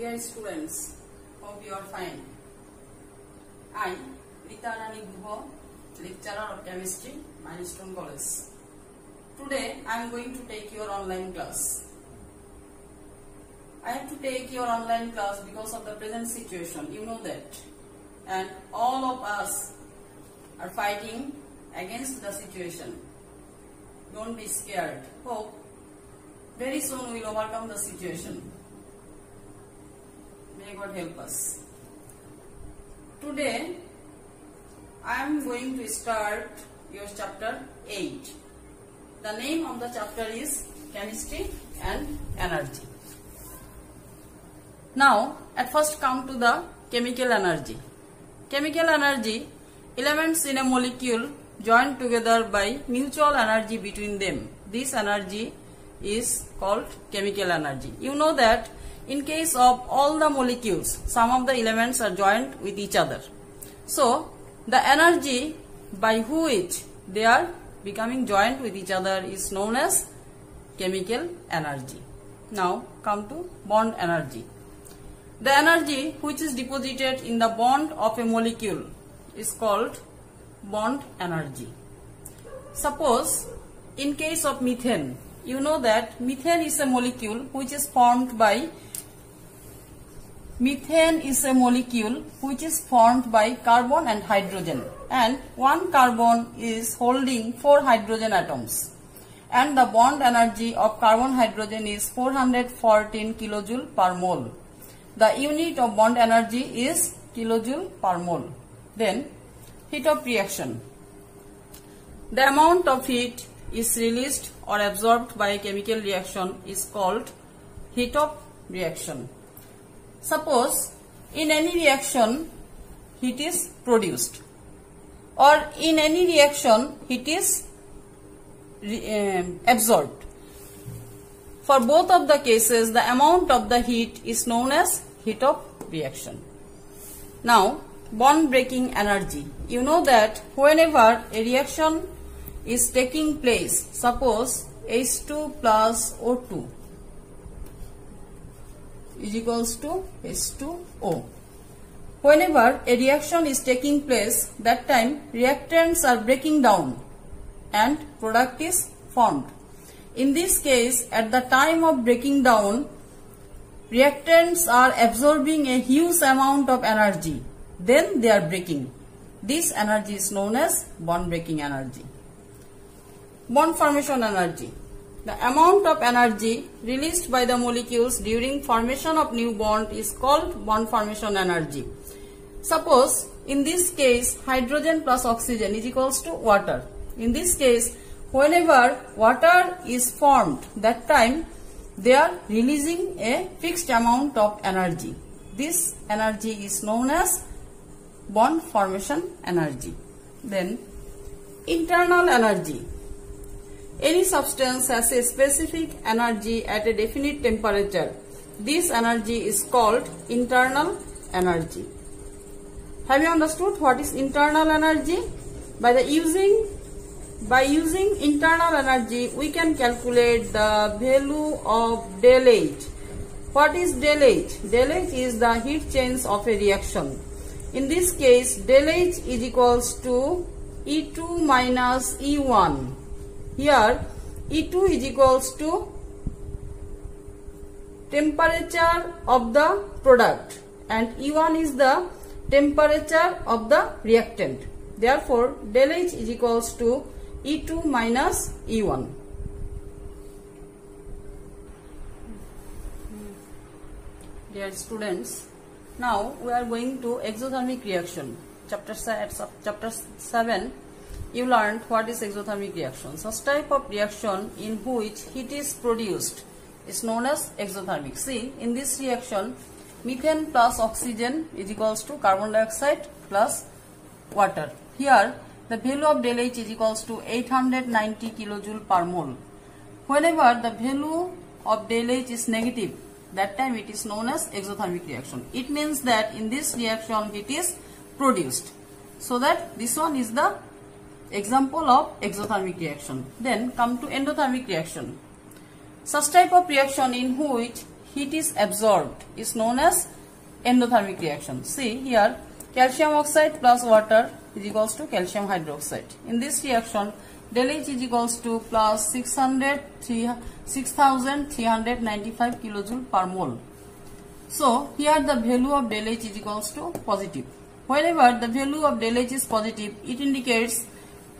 Dear students, hope you are fine. I, Rita Rani Guho, lecturer of chemistry, Milestone College. Today I am going to take your online class. I have to take your online class because of the present situation, you know that. And all of us are fighting against the situation. Don't be scared. Hope very soon we will overcome the situation. May God help us. Today I am going to start your chapter 8. The name of the chapter is Chemistry and Energy. Now at first come to the chemical energy. Chemical energy, elements in a molecule joined together by mutual energy between them. This energy is called chemical energy. You know that in case of all the molecules, some of the elements are joined with each other. So the energy by which they are becoming joined with each other is known as chemical energy. Now come to bond energy. The energy which is deposited in the bond of a molecule is called bond energy. Suppose in case of methane, you know that methane is a molecule which is formed by carbon and hydrogen, and one carbon is holding 4 hydrogen atoms, and the bond energy of carbon hydrogen is 414 kilojoule per mole. The unit of bond energy is kilojoule per mole. Then heat of reaction. The amount of heat is released or absorbed by a chemical reaction is called heat of reaction. Suppose in any reaction heat is produced, or in any reaction heat is absorbed. For both of the cases, the amount of the heat is known as heat of reaction. Now, bond breaking energy. You know that whenever a reaction is taking place, suppose H2 plus O2 is equals to H2O. Whenever a reaction is taking place, that time reactants are breaking down and product is formed. In this case, at the time of breaking down, reactants are absorbing a huge amount of energy. Then they are breaking. This energy is known as bond breaking energy. Bond formation energy. The amount of energy released by the molecules during formation of new bond is called bond formation energy. Suppose in this case hydrogen plus oxygen is equals to water. In this case, whenever water is formed, that time they are releasing a fixed amount of energy. This energy is known as bond formation energy. Then internal energy. Any substance has a specific energy at a definite temperature. This energy is called internal energy. Have you understood what is internal energy? By using internal energy, we can calculate the value of del H. What is del H? Del H is the heat change of a reaction. In this case, del H is equals to E2 minus E1. Here, E2 is equals to temperature of the product and E1 is the temperature of the reactant. Therefore, del H is equals to E2 minus E1. Dear students, now we are going to exothermic reaction. Chapter 7, you learned what is exothermic reaction. Such type of reaction in which heat is produced is known as exothermic. See, in this reaction, methane plus oxygen is equals to carbon dioxide plus water. Here, the value of del H is equals to 890 kilojoule per mole. Whenever the value of del H is negative, that time it is known as exothermic reaction. It means that in this reaction heat is produced. So that this one is the example of exothermic reaction. Then come to endothermic reaction. Such type of reaction in which heat is absorbed is known as endothermic reaction. See here, calcium oxide plus water is equals to calcium hydroxide. In this reaction, del H is equals to plus 6395 kilojoule per mole. So here the value of del H is equals to positive. Whenever the value of del H is positive, it indicates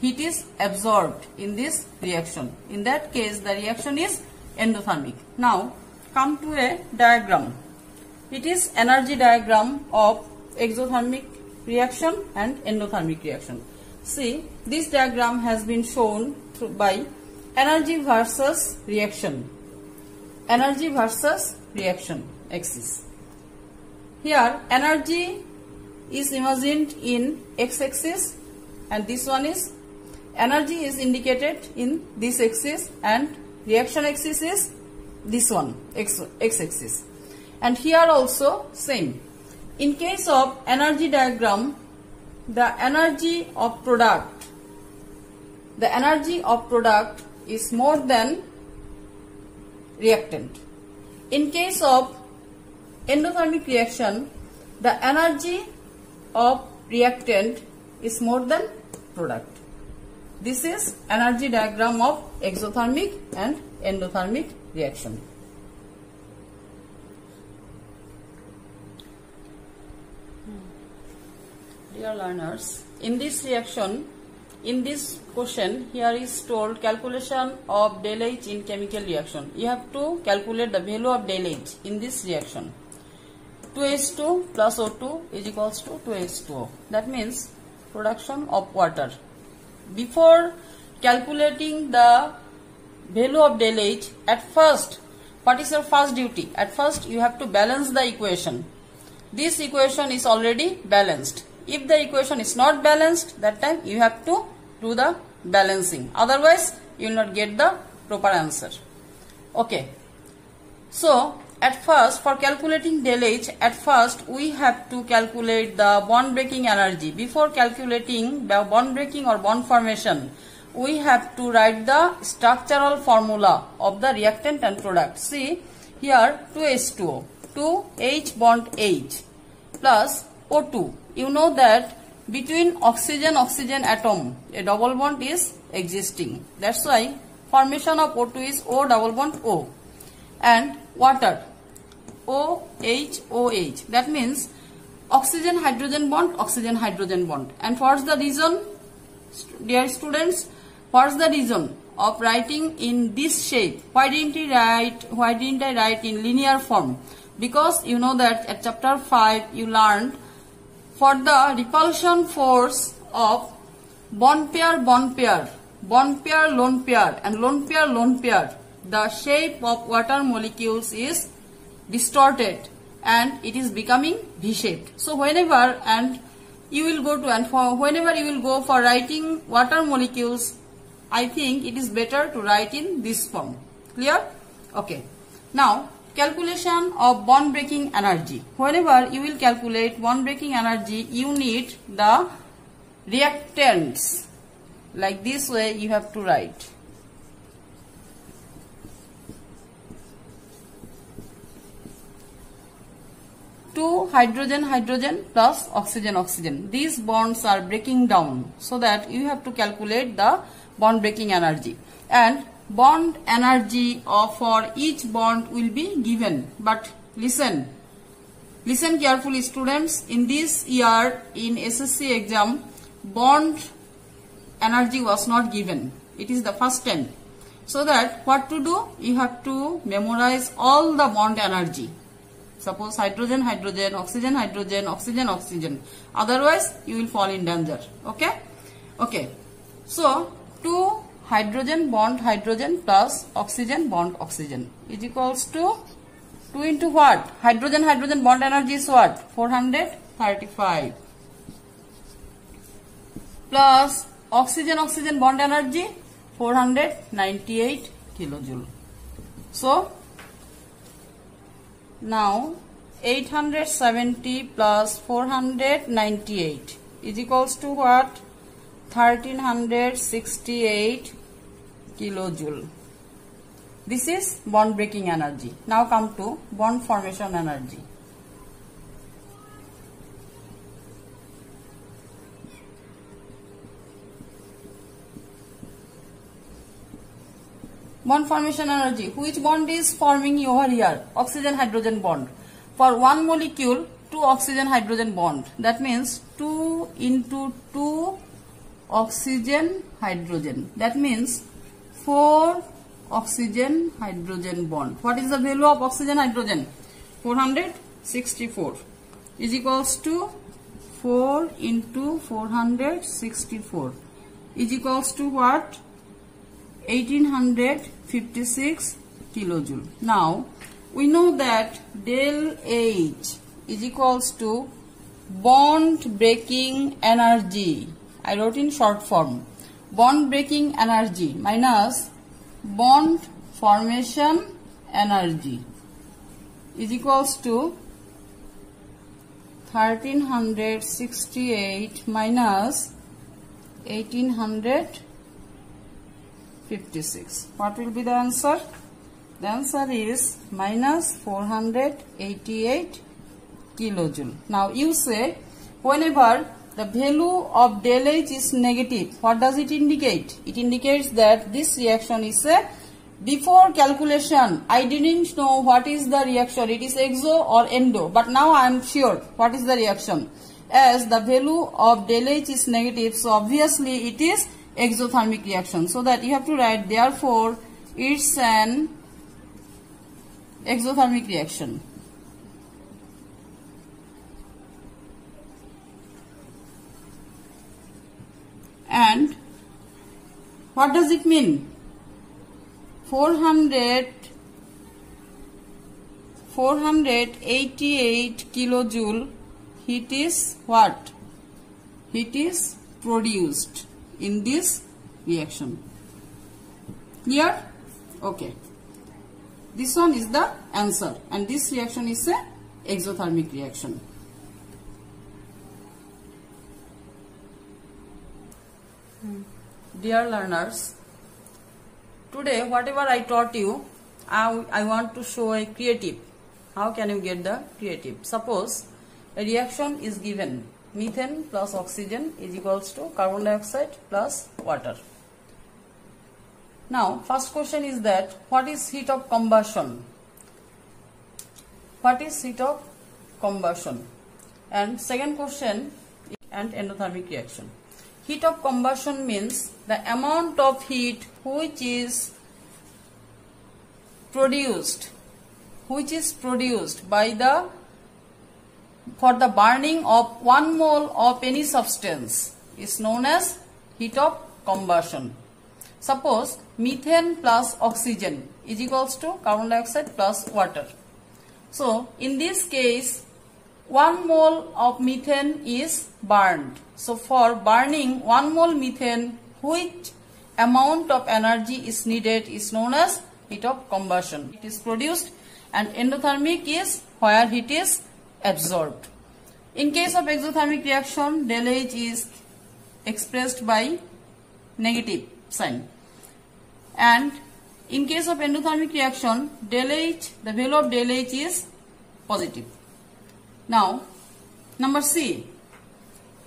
heat is absorbed in this reaction. In that case, the reaction is endothermic. Now come to a diagram. It is energy diagram of exothermic reaction and endothermic reaction. See, this diagram has been shown by energy versus reaction. Energy versus reaction axis. Here energy is imagined in x-axis and this one is energy is indicated in this axis and reaction axis is this one, x-axis. And here also same. In case of energy diagram, the energy of product is more than reactant. In case of endothermic reaction, the energy of reactant is more than product. This is energy diagram of exothermic and endothermic reaction. Dear learners, in this reaction, in this question, here is told calculation of del H in chemical reaction. You have to calculate the value of del H in this reaction. 2H2 plus O2 is equals to 2H2O. That means production of water. Before calculating the value of del H, at first, what is your first duty? At first, you have to balance the equation. This equation is already balanced. If the equation is not balanced, that time you have to do the balancing. Otherwise, you will not get the proper answer. Okay. So, at first, for calculating del H, at first we have to calculate the bond breaking energy. Before calculating the bond breaking or bond formation, we have to write the structural formula of the reactant and product. See, here 2H2O, 2H bond H plus O2. You know that between oxygen atom, a double bond is existing. That's why formation of O2 is O double bond O. And water, OH. That means oxygen hydrogen bond. And what's the reason, dear students? What's the reason of writing in this shape? Why didn't I write in linear form? Because you know that at chapter 5 you learned for the repulsion force of bond pair, lone pair, and lone pair, the shape of water molecules is distorted and it is becoming V-shaped. So whenever you will go for writing water molecules, I think it is better to write in this form. Clear? Okay. Now, calculation of bond breaking energy. Whenever you will calculate bond breaking energy, you need the reactants. Like this way you have to write. Two hydrogen plus oxygen. These bonds are breaking down, so that you have to calculate the bond breaking energy. And bond energy for each bond will be given. But listen carefully, students. In this year, in SSC exam, bond energy was not given. It is the first time. So that what to do? You have to memorize all the bond energy. Suppose hydrogen, oxygen, oxygen. Otherwise, you will fall in danger. Okay? Okay. So, 2 hydrogen bond hydrogen plus oxygen bond oxygen is equals to 2 into what? Hydrogen bond energy is what? 435 plus oxygen bond energy 498 kilojoule. So now 870 plus 498 is equals to what? 1368 kilojoule. This is bond breaking energy. Now come to bond formation energy. Bond formation energy. Which bond is forming over here? Oxygen hydrogen bond. For one molecule, 2 oxygen hydrogen bond. That means 2 into 2 oxygen hydrogen. That means 4 oxygen hydrogen bond. What is the value of oxygen hydrogen? 464 is equals to 4 into 464 is equals to what? 1856 kilojoule. Now we know that del H is equals to bond breaking energy. I wrote in short form. Bond breaking energy minus bond formation energy is equals to 1368 minus 1856. What will be the answer? The answer is minus 488 kilojoule. Now you say whenever the value of del H is negative, what does it indicate? It indicates that this reaction is a, before calculation I didn't know what is the reaction, it is exo or endo, but now I am sure what is the reaction. As the value of del H is negative, so obviously it is exothermic reaction. So that you have to write, therefore it's an exothermic reaction. And what does it mean? 488 kilojoule heat is what? Heat is produced in this reaction. Clear? Okay. This one is the answer, and this reaction is a exothermic reaction. Dear learners, today whatever I taught you, I want to show a creative. How can you get the creative? Suppose a reaction is given, methane plus oxygen is equals to carbon dioxide plus water. Now first question is that what is heat of combustion? What is heat of combustion? And second question, and endothermic reaction. Heat of combustion means the amount of heat which is produced by the, for the burning of 1 mole of any substance is known as heat of combustion. Suppose methane plus oxygen is equals to carbon dioxide plus water. So in this case 1 mole of methane is burned. So for burning 1 mole methane, which amount of energy is needed is known as heat of combustion. It is produced, and endothermic is where heat is absorbed. In case of exothermic reaction, del H is expressed by negative sign, and in case of endothermic reaction, del H, the value of del H is positive. Now number C,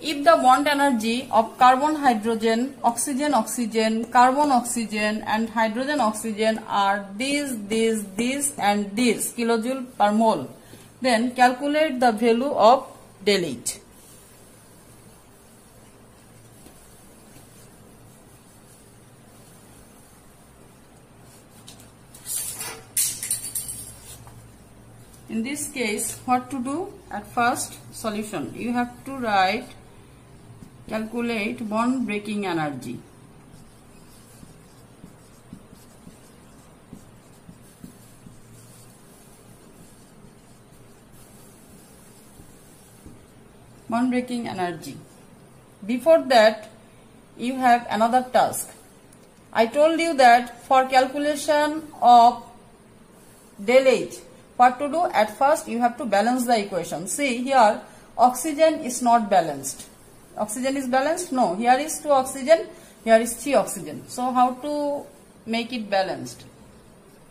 if the bond energy of carbon hydrogen, oxygen oxygen, carbon oxygen and hydrogen oxygen are this and this kilojoule per mole, then calculate the value of del H. In this case, what to do? At first, solution. You have to write, calculate bond breaking energy. Bond breaking energy. Before that, you have another task. I told you that for calculation of del H, what to do? At first you have to balance the equation. See here, oxygen is not balanced. Oxygen is balanced? No. Here is 2 oxygen, here is 3 oxygen. So how to make it balanced?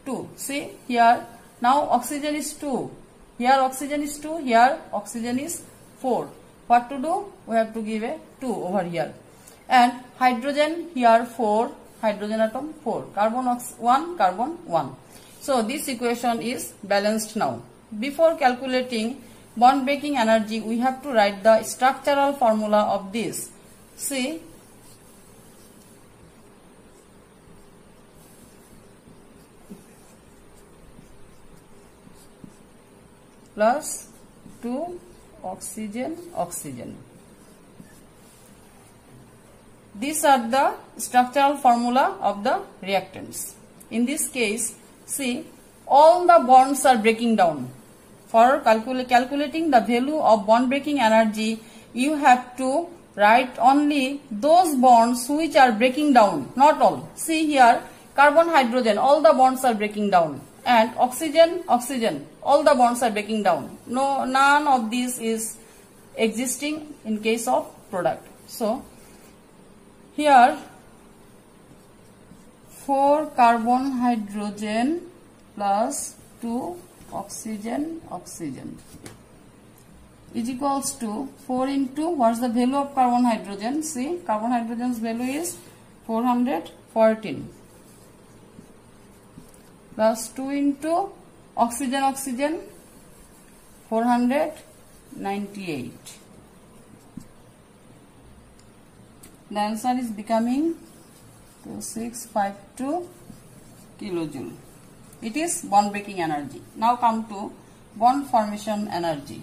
2. See here, now oxygen is 2. Here oxygen is 2, here oxygen is 4. What to do? We have to give a 2 over here. And hydrogen here 4, hydrogen atom 4. Carbon 1, carbon 1. So this equation is balanced now. Before calculating bond breaking energy, we have to write the structural formula of this. See, plus 2 oxygen, oxygen. These are the structural formula of the reactants. In this case, see, all the bonds are breaking down. For calculating the value of bond breaking energy, you have to write only those bonds which are breaking down, not all. See here, carbon, hydrogen, all the bonds are breaking down. And oxygen, oxygen, all the bonds are breaking down. No, none of these is existing in case of product. So, here 4 carbon, hydrogen plus 2 oxygen, oxygen is equals to 4 into, what's the value of carbon, hydrogen? See, carbon, hydrogen's value is 414. Plus 2 into oxygen, oxygen 498. The answer is becoming 2652 kilojoule. It is bond breaking energy. Now come to bond formation energy.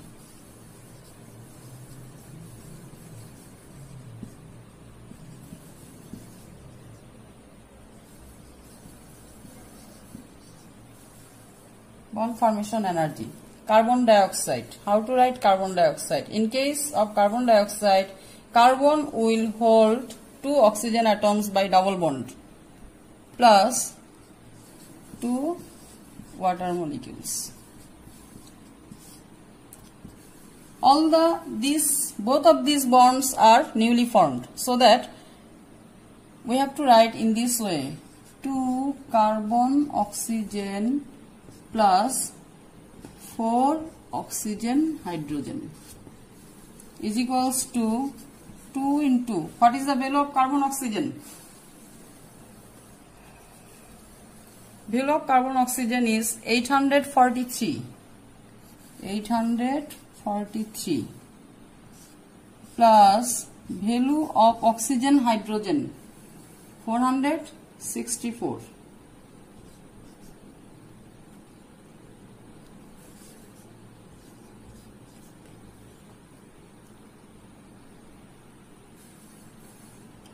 Bond formation energy. Carbon dioxide. How to write carbon dioxide? In case of carbon dioxide, carbon will hold 2 oxygen atoms by double bond plus 2 water molecules. Both of these bonds are newly formed, so that we have to write in this way: 2 carbon oxygen plus 4 oxygen hydrogen is equals to 2 into, what is the value of carbon oxygen? Value of carbon oxygen is 843. 843 plus value of oxygen hydrogen 464.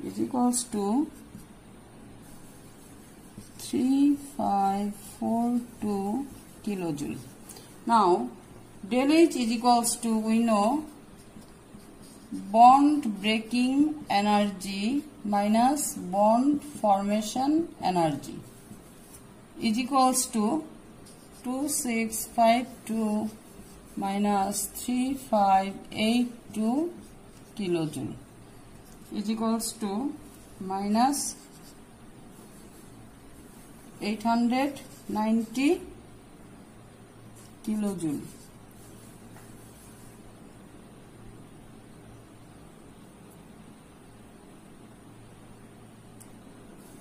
Is equals to 3542 kilojoule. Now del H is equals to, we know, bond breaking energy minus bond formation energy is equals to 2652 minus 3582 kilojoule is equals to minus 890 kilojoule.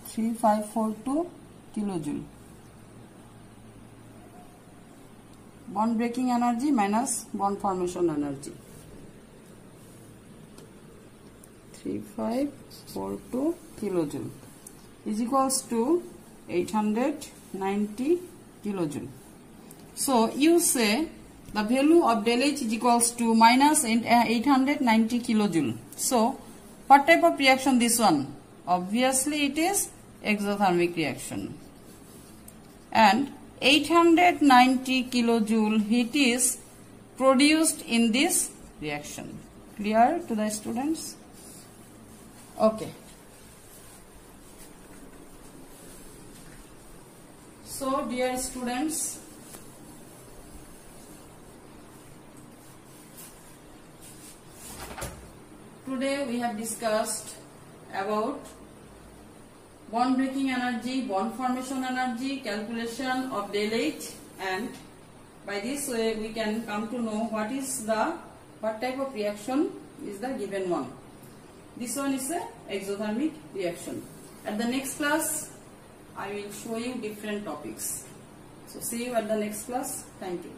Three five four two kilojoule. Bond breaking energy minus bond formation energy. 3542 kilojoule is equals to 890 kilojoule. So you say the value of del H is equals to minus 890 kilojoule. So what type of reaction this one? Obviously it is exothermic reaction. And 890 kilojoule heat is produced in this reaction. Clear to the students? Okay. So dear students, today we have discussed about bond breaking energy, bond formation energy, calculation of del H, and by this way we can come to know what type of reaction is the given one. This one is a exothermic reaction. At the next class I will show you different topics. So see you at the next class. Thank you.